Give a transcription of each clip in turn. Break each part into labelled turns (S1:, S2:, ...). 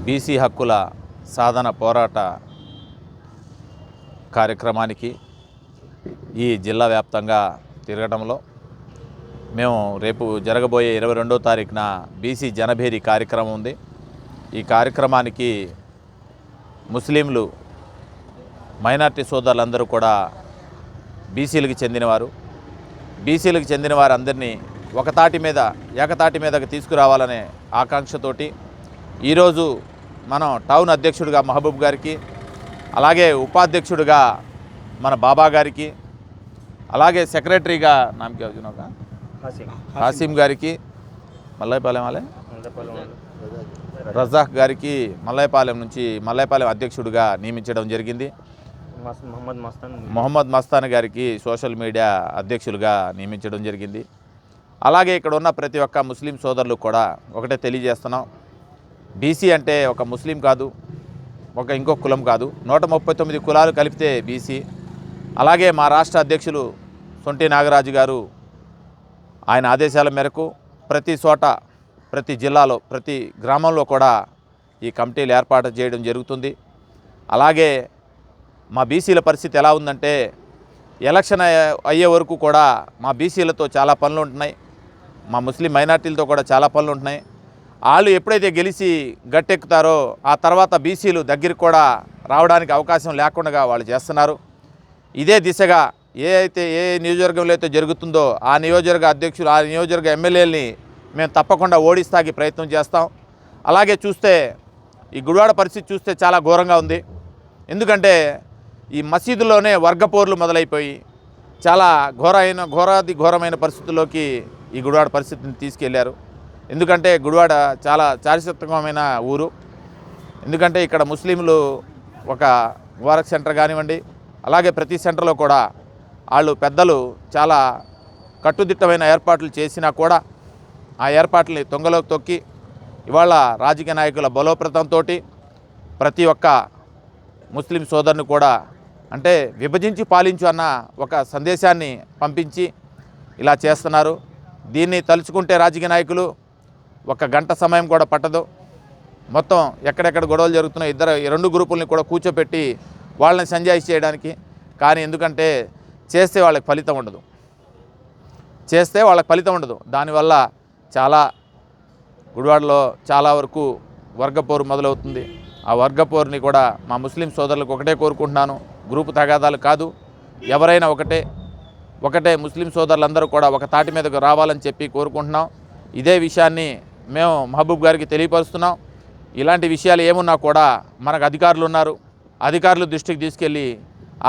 S1: BC హక్కుల సాధన పోరాట కార్యక్రమానికి ఈ జిల్లా వ్యాప్తంగా తిరగడంలో మేము రేపు జరగబోయే 22వ తారీఖున బీసీ జనభేరీ కార్యక్రమం ఉంది. ఈ కార్యక్రమానికి ముస్లింలు మైనార్టీ సోదరులందరూ కూడా బీసీలకు చెందిన వారందరినీ ఏకతాటి మీదకి తీసుకురావాలనే ఆకాంక్షతోటి ఈరోజు మనం టౌన్ అధ్యక్షుడిగా మహబూబ్ గారికి, అలాగే ఉపాధ్యక్షుడిగా మన బాబా గారికి, అలాగే సెక్రటరీగా హాసిం గారికి, రజాక్ గారికి మల్లైపాలెం అధ్యక్షుడిగా నియమించడం జరిగింది. మొహమ్మద్ మస్తాన్ గారికి సోషల్ మీడియా అధ్యక్షులుగా నియమించడం జరిగింది. అలాగే ఇక్కడ ఉన్న ప్రతి ఒక్క ముస్లిం సోదరులు కూడా ఒకటే తెలియజేస్తున్నాం, బీసీ అంటే ఒక ముస్లిం కాదు, ఇంకో కులం కాదు, 139 కులాలు కలిపితే బీసీ. అలాగే మా రాష్ట్ర అధ్యక్షులు సొంటి నాగరాజు గారు ఆయన ఆదేశాల మేరకు ప్రతి చోట, ప్రతి జిల్లాలో, ప్రతి గ్రామంలో కూడా ఈ కమిటీలు ఏర్పాటు చేయడం జరుగుతుంది. అలాగే మా బీసీల పరిస్థితి ఎలా ఉందంటే, ఎలక్షన్ అయ్యే వరకు కూడా మా బీసీలతో చాలా పనులు ఉంటున్నాయి, మా ముస్లిం మైనార్టీలతో కూడా చాలా పనులు ఉంటున్నాయి. వాళ్ళు ఎప్పుడైతే గెలిచి గట్టెక్కుతారో ఆ తర్వాత బీసీలు దగ్గరికి కూడా రావడానికి అవకాశం లేకుండా వాళ్ళు చేస్తున్నారు. ఇదే దిశగా ఏ నియోజకవర్గంలో అయితే జరుగుతుందో ఆ నియోజకవర్గ అధ్యక్షులు, ఆ నియోజకవర్గ ఎమ్మెల్యేలని మేము తప్పకుండా ఓడిస్తాకి ప్రయత్నం చేస్తాం. అలాగే చూస్తే ఈ గుడివాడ పరిస్థితి చూస్తే చాలా ఘోరంగా ఉంది. ఎందుకంటే ఈ మసీదులోనే వర్గపోర్లు మొదలైపోయి చాలా ఘోరమైన పరిస్థితుల్లోకి ఈ గుడివాడ పరిస్థితిని తీసుకెళ్లారు. ఎందుకంటే గుడివాడ చాలా చారిత్రాత్మకమైన ఊరు. ఎందుకంటే ఇక్కడ ముస్లింలు ఒక ముబారక్ సెంటర్ కానివ్వండి, అలాగే ప్రతి సెంటర్లో కూడా వాళ్ళు పెద్దలు చాలా కట్టుదిట్టమైన ఏర్పాట్లు చేసినా కూడా ఆ ఏర్పాట్లని తొంగలోకి తొక్కి ఇవాళ రాజకీయ నాయకుల బలోపేతంతో ప్రతి ఒక్క ముస్లిం సోదరుని కూడా అంటే విభజించి పాలించు అన్న ఒక సందేశాన్ని పంపించి ఇలా చేస్తున్నారు. దీన్ని తలుచుకుంటే రాజకీయ నాయకులు ఒక గంట సమయం కూడా పట్టదు. మొత్తం ఎక్కడెక్కడ గొడవలు జరుగుతున్నాయి, రెండు గ్రూపుల్ని కూడా కూర్చోపెట్టి వాళ్ళని సంజాయిషి చేయడానికి. కానీ ఎందుకంటే చేస్తే వాళ్ళకి ఫలితం ఉండదు. దానివల్ల చాలా గుడివాడలో చాలా వరకు వర్గపోరు మొదలవుతుంది. ఆ వర్గపోరుని కూడా మా ముస్లిం సోదరులకు ఒకటే కోరుకుంటున్నాను, గ్రూపు తగాదాలు కాదు, ఎవరైనా ఒకటే ముస్లిం సోదరులందరూ కూడా ఒక తాటి మీదకు రావాలని చెప్పి కోరుకుంటున్నాం. ఇదే విషయాన్ని మేము మహబూబ్ గారికి తెలియపరుస్తున్నాం. ఇలాంటి విషయాలు ఏమున్నా కూడా మనకు అధికారులు ఉన్నారు, అధికారుల దృష్టికి తీసుకెళ్ళి,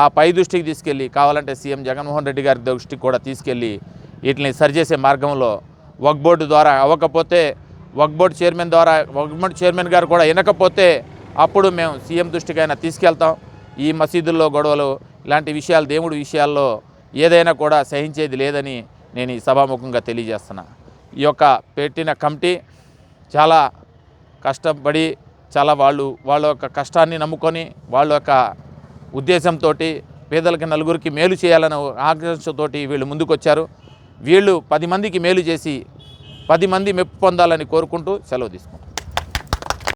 S1: ఆ పై దృష్టికి తీసుకెళ్ళి, కావాలంటే సీఎం జగన్మోహన్ రెడ్డి గారి దృష్టికి కూడా తీసుకెళ్ళి వీటిని సరిచేసే మార్గంలో వక్ఫ్ బోర్డు ద్వారా అవ్వకపోతే, వక్ఫ్ బోర్డు చైర్మన్ గారు కూడా వినకపోతే అప్పుడు మేము సీఎం దృష్టికైనా తీసుకెళ్తాం. ఈ మసీదుల్లో గొడవలు ఇలాంటి విషయాలు, దేవుడి విషయాల్లో ఏదైనా కూడా సహించేది లేదని నేను ఈ సభాముఖంగా తెలియజేస్తున్నా. ఈ యొక్క పెట్టిన కమిటీ చాలా కష్టపడి వాళ్ళ యొక్క కష్టాన్ని నమ్ముకొని వాళ్ళ యొక్క ఉద్దేశంతో పేదలకి నలుగురికి మేలు చేయాలనే ఆకాంక్షతోటి వీళ్ళు ముందుకొచ్చారు. వీళ్ళు 10 మందికి మేలు చేసి 10 మంది మెప్పు పొందాలని కోరుకుంటూ సెలవు తీసుకుంటాం.